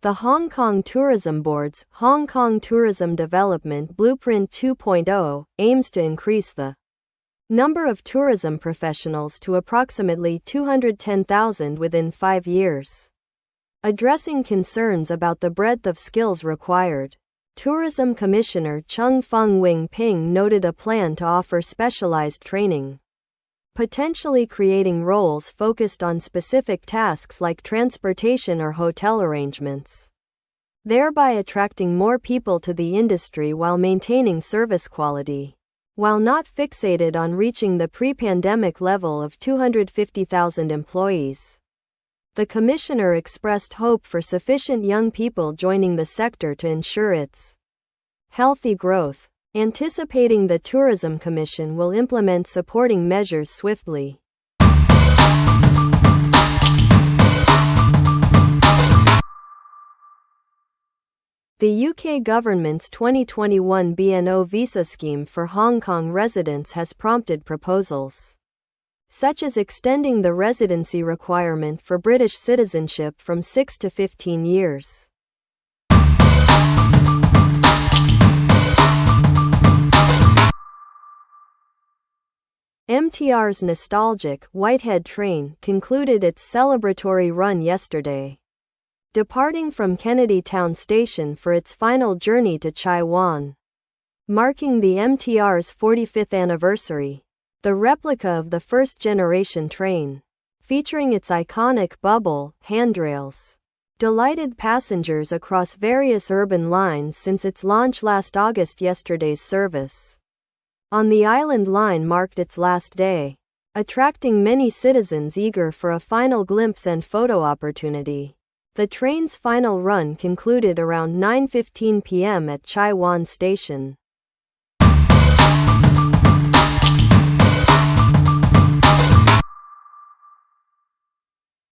The Hong Kong Tourism Board's Hong Kong Tourism Development Blueprint 2.0 aims to increase the number of tourism professionals to approximately 210,000 within 5 years. Addressing concerns about the breadth of skills required, Tourism Commissioner Chung Fung Wing Ping noted a plan to offer specialized training, potentially creating roles focused on specific tasks like transportation or hotel arrangements, thereby attracting more people to the industry while maintaining service quality. While not fixated on reaching the pre-pandemic level of 250,000 employees, the commissioner expressed hope for sufficient young people joining the sector to ensure its healthy growth, anticipating the Tourism Commission will implement supporting measures swiftly. The UK government's 2021 BNO visa scheme for Hong Kong residents has prompted proposals, such as extending the residency requirement for British citizenship from 6 to 15 years. MTR's nostalgic Whitehead train concluded its celebratory run yesterday, departing from Kennedy Town Station for its final journey to Chai Wan, marking the MTR's 45th anniversary. The replica of the first-generation train, featuring its iconic bubble handrails, delighted passengers across various urban lines since its launch last August. Yesterday's service on the Island Line marked its last day, attracting many citizens eager for a final glimpse and photo opportunity. The train's final run concluded around 9:15 p.m. at Chai Wan Station.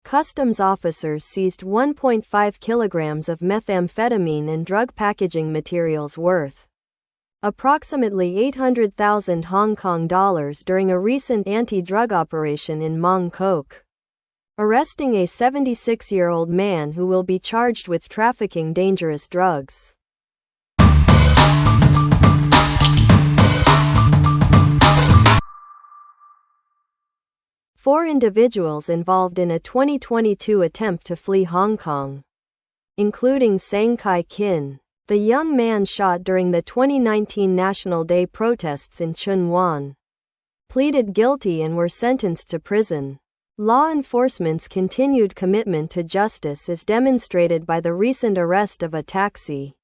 Customs officers seized 1.5 kilograms of methamphetamine and drug packaging materials worth approximately 800,000 Hong Kong dollars during a recent anti-drug operation in Mong Kok, arresting a 76-year-old man who will be charged with trafficking dangerous drugs. Four individuals involved in a 2022 attempt to flee Hong Kong, including Sang Kai Kin, the young man shot during the 2019 National Day protests in Chun Wan, pleaded guilty and were sentenced to prison. Law enforcement's continued commitment to justice is demonstrated by the recent arrest of a taxi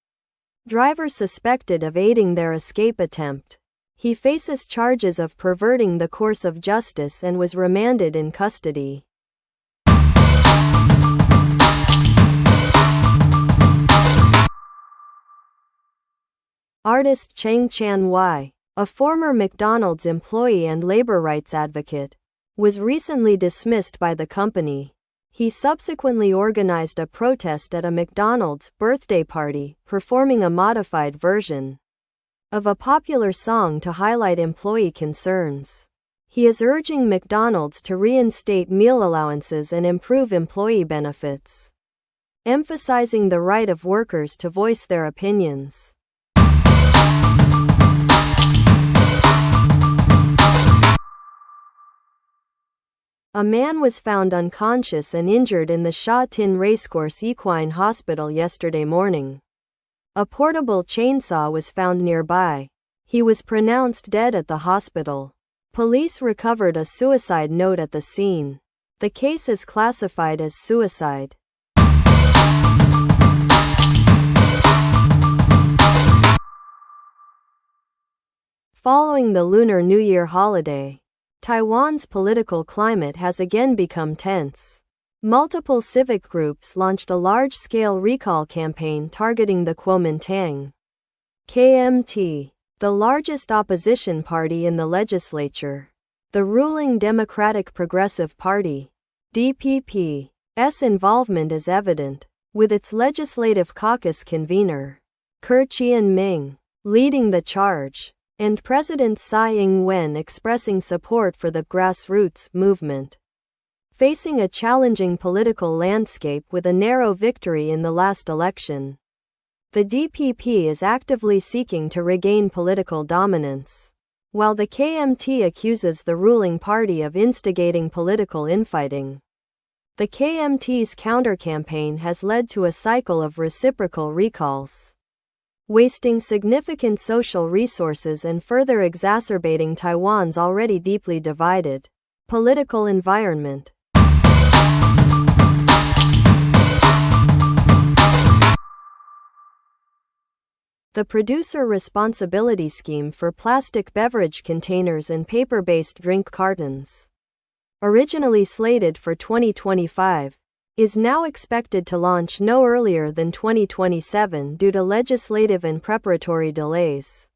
driver suspected of aiding their escape attempt. He faces charges of perverting the course of justice and was remanded in custody. Artist Cheng Chan Wai, a former McDonald's employee and labor rights advocate, was recently dismissed by the company. He subsequently organized a protest at a McDonald's birthday party, performing a modified version of a popular song to highlight employee concerns. He is urging McDonald's to reinstate meal allowances and improve employee benefits, emphasizing the right of workers to voice their opinions. A man was found unconscious and injured in the Sha Tin Racecourse Equine Hospital yesterday morning. A portable chainsaw was found nearby. He was pronounced dead at the hospital. Police recovered a suicide note at the scene. The case is classified as suicide. Following the Lunar New Year holiday, Taiwan's political climate has again become tense. Multiple civic groups launched a large-scale recall campaign targeting the Kuomintang KMT, the largest opposition party in the legislature. The ruling Democratic Progressive Party, DPP's involvement is evident, with its legislative caucus convener, Ker Chien-ming, leading the charge, and President Tsai Ing-wen expressing support for the grassroots movement. facing a challenging political landscape with a narrow victory in the last election. The DPP is actively seeking to regain political dominance, while the KMT accuses the ruling party of instigating political infighting. The KMT's counter-campaign has led to a cycle of reciprocal recalls, wasting significant social resources and further exacerbating Taiwan's already deeply divided political environment. The Producer Responsibility Scheme for plastic beverage containers and paper-based drink cartons, originally slated for 2025, is now expected to launch no earlier than 2027 due to legislative and preparatory delays.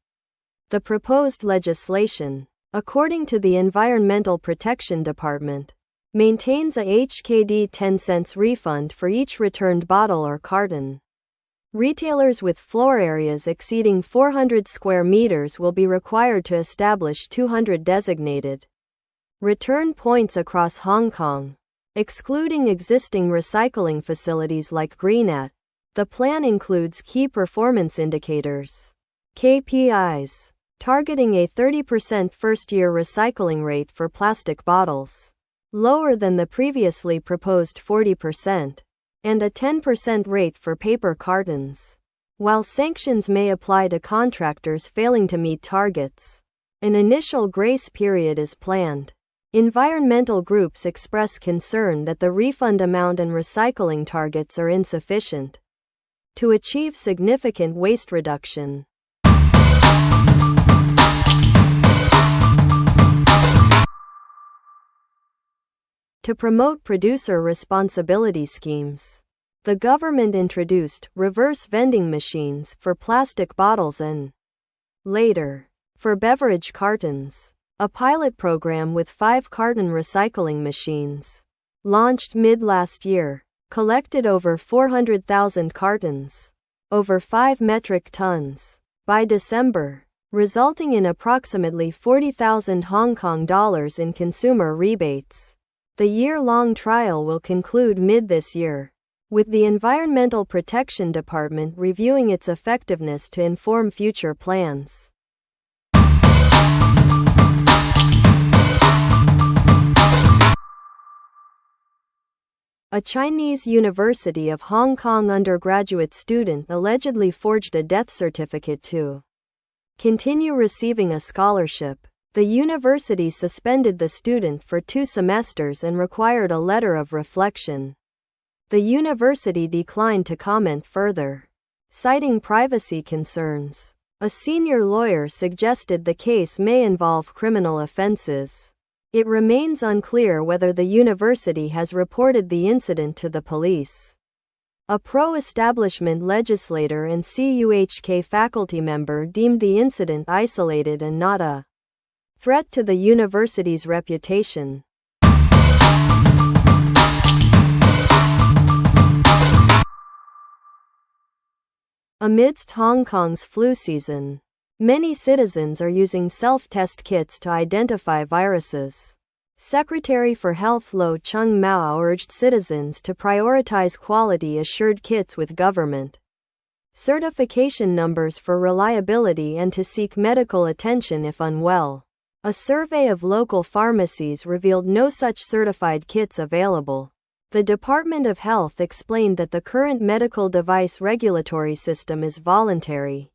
The proposed legislation, according to the Environmental Protection Department, maintains a HKD 10 cents refund for each returned bottle or carton. Retailers with floor areas exceeding 400 square meters will be required to establish 200 designated return points across Hong Kong, excluding existing recycling facilities like GreenAt. The plan includes key performance indicators, KPIs, targeting a 30% first-year recycling rate for plastic bottles, lower than the previously proposed 40%. And a 10% rate for paper cartons. While sanctions may apply to contractors failing to meet targets, an initial grace period is planned. Environmental groups express concern that the refund amount and recycling targets are insufficient to achieve significant waste reduction. To promote producer responsibility schemes, the government introduced reverse vending machines for plastic bottles and, later, for beverage cartons. A pilot program with 5 carton recycling machines, launched mid-last year, collected over 400,000 cartons, over 5 metric tons, by December, resulting in approximately 40,000 Hong Kong dollars in consumer rebates. The year-long trial will conclude mid this year, with the Environmental Protection Department reviewing its effectiveness to inform future plans. A Chinese University of Hong Kong undergraduate student allegedly forged a death certificate to continue receiving a scholarship. The university suspended the student for 2 semesters and required a letter of reflection. The university declined to comment further, citing privacy concerns. A senior lawyer suggested the case may involve criminal offenses. It remains unclear whether the university has reported the incident to the police. A pro-establishment legislator and CUHK faculty member deemed the incident isolated and not a threat to the university's reputation. Amidst Hong Kong's flu season, many citizens are using self-test kits to identify viruses. Secretary for Health Lo Chung Mao urged citizens to prioritize quality-assured kits with government certification numbers for reliability and to seek medical attention if unwell. A survey of local pharmacies revealed no such certified kits available. The Department of Health explained that the current medical device regulatory system is voluntary,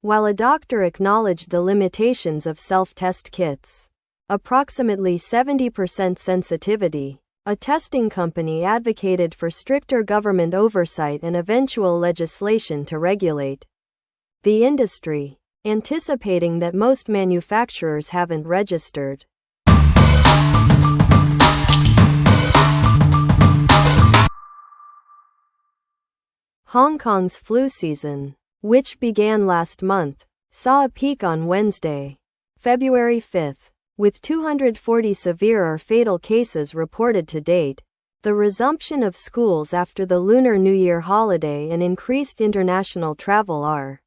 while a doctor acknowledged the limitations of self-test kits. Approximately 70% sensitivity. A testing company advocated for stricter government oversight and eventual legislation to regulate the industry, anticipating that most manufacturers haven't registered. Hong Kong's flu season, which began last month, saw a peak on Wednesday, February 5, with 240 severe or fatal cases reported to date. The resumption of schools after the Lunar New Year holiday and increased international travel are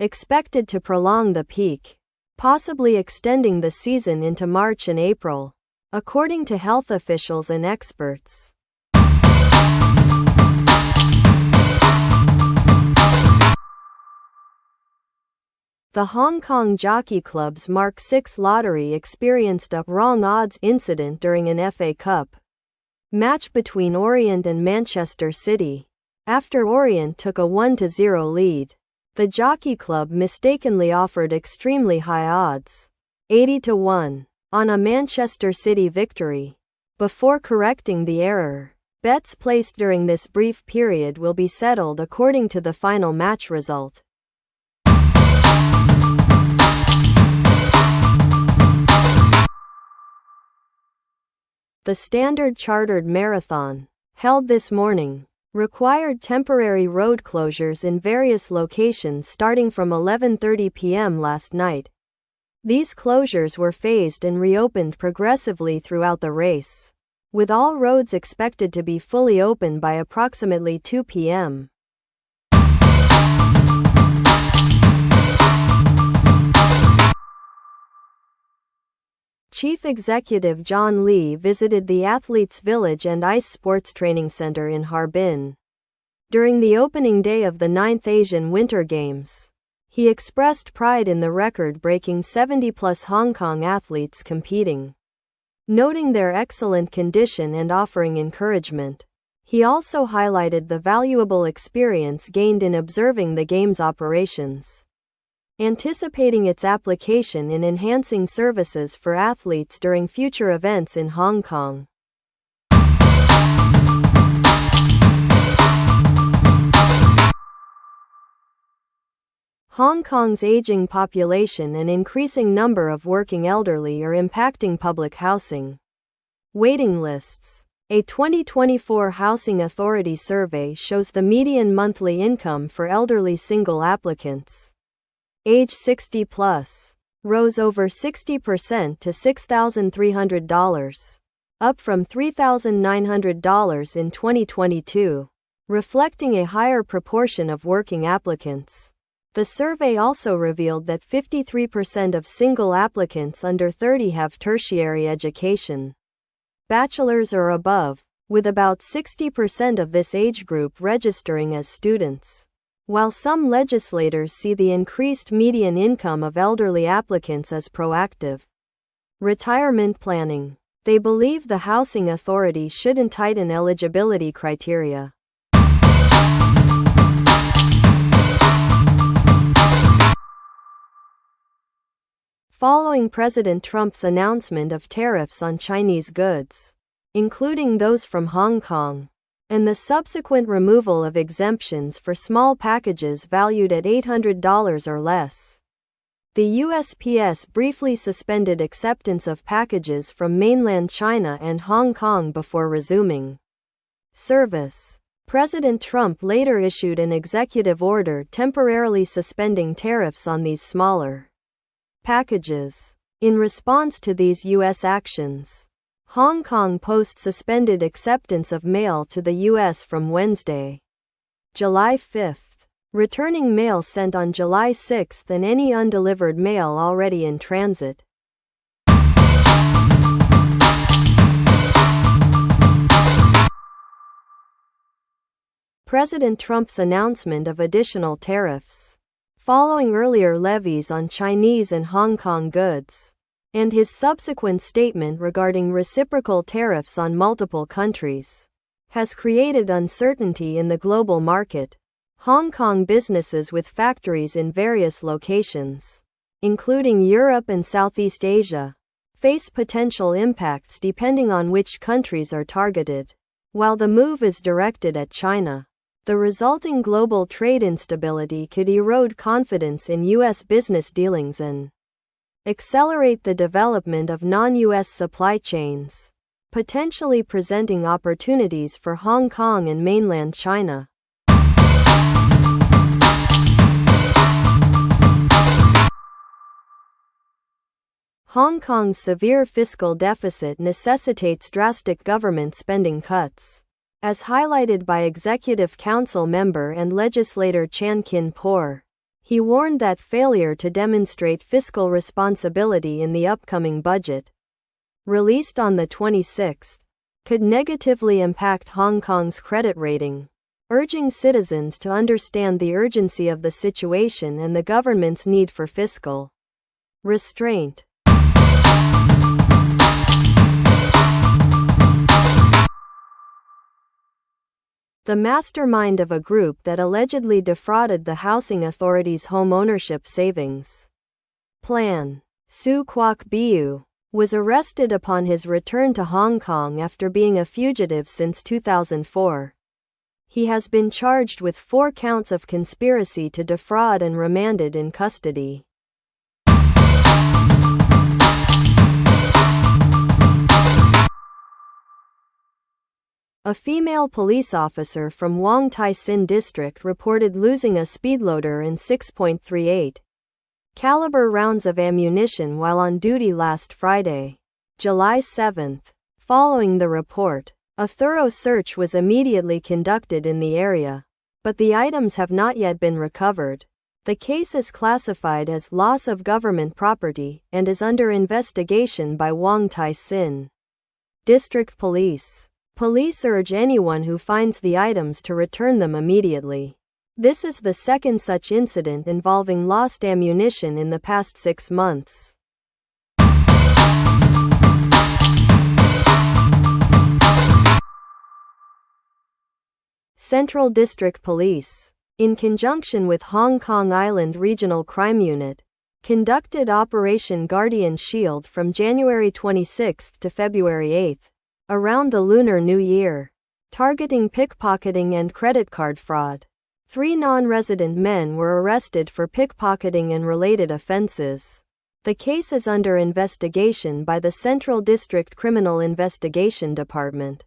expected to prolong the peak, possibly extending the season into March and April. according to health officials and experts. The Hong Kong Jockey Club's Mark 6 lottery experienced a wrong odds incident during an FA Cup match between Orient and Manchester City. After Orient took a 1-0 lead, the Jockey Club mistakenly offered extremely high odds, 80-1, on a Manchester City victory. Before correcting the error, bets placed during this brief period will be settled according to the final match result. The Standard Chartered Marathon, held this morning, required temporary road closures in various locations starting from 11:30 p.m. last night. These closures were phased and reopened progressively throughout the race, with all roads expected to be fully open by approximately 2 p.m. Chief Executive John Lee visited the Athletes' Village and Ice Sports Training Center in Harbin during the opening day of the 9th Asian Winter Games. He expressed pride in the record-breaking 70-plus Hong Kong athletes competing, noting their excellent condition and offering encouragement. He also highlighted the valuable experience gained in observing the Games operations, anticipating its application in enhancing services for athletes during future events in Hong Kong. Hong Kong's aging population and increasing number of working elderly are impacting public housing waiting lists. A 2024 Housing Authority survey shows the median monthly income for elderly single applicants age 60 plus, rose over 60% to $6,300, up from $3,900 in 2022, reflecting a higher proportion of working applicants. The survey also revealed that 53% of single applicants under 30 have tertiary education, bachelor's or above, with about 60% of this age group registering as students. While some legislators see the increased median income of elderly applicants as proactive retirement planning, they believe the Housing Authority shouldn't tighten eligibility criteria. Following President Trump's announcement of tariffs on Chinese goods, including those from Hong Kong, and the subsequent removal of exemptions for small packages valued at $800 or less, the USPS briefly suspended acceptance of packages from mainland China and Hong Kong before resuming service. President Trump later issued an executive order temporarily suspending tariffs on these smaller packages. In response to these U.S. actions, Hong Kong Post suspended acceptance of mail to the U.S. from Wednesday, July 5, returning mail sent on July 6 and any undelivered mail already in transit. President Trump's announcement of additional tariffs, following earlier levies on Chinese and Hong Kong goods, and his subsequent statement regarding reciprocal tariffs on multiple countries, has created uncertainty in the global market. Hong Kong businesses with factories in various locations, including Europe and Southeast Asia, face potential impacts depending on which countries are targeted. While the move is directed at China, the resulting global trade instability could erode confidence in U.S. business dealings and accelerate the development of non-U.S. supply chains, potentially presenting opportunities for Hong Kong and mainland China. Hong Kong's severe fiscal deficit necessitates drastic government spending cuts, as highlighted by Executive Council member and legislator Chan Kin-por. He warned that failure to demonstrate fiscal responsibility in the upcoming budget released on the 26th, could negatively impact Hong Kong's credit rating, urging citizens to understand the urgency of the situation and the government's need for fiscal restraint. The mastermind of a group that allegedly defrauded the Housing Authority's home ownership savings plan, Su Kwok Biu, was arrested upon his return to Hong Kong after being a fugitive since 2004. He has been charged with 4 counts of conspiracy to defraud and remanded in custody. A female police officer from Wong Tai Sin District reported losing a speedloader and 6.38 caliber rounds of ammunition while on duty last Friday, July 7. Following the report, a thorough search was immediately conducted in the area, but the items have not yet been recovered. The case is classified as loss of government property and is under investigation by Wong Tai Sin District Police. Police urge anyone who finds the items to return them immediately. This is the second such incident involving lost ammunition in the past 6 months. Central District Police, in conjunction with Hong Kong Island Regional Crime Unit, conducted Operation Guardian Shield from January 26 to February 8. Around the Lunar New Year, targeting pickpocketing and credit card fraud. 3 non-resident men were arrested for pickpocketing and related offenses. The case is under investigation by the Central District Criminal Investigation Department.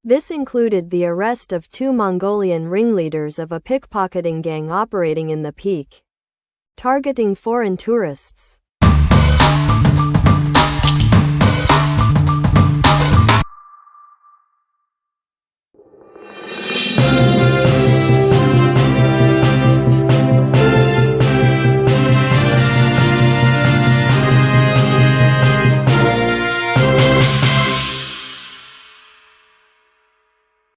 This included the arrest of 2 Mongolian ringleaders of a pickpocketing gang operating in the Peak, targeting foreign tourists.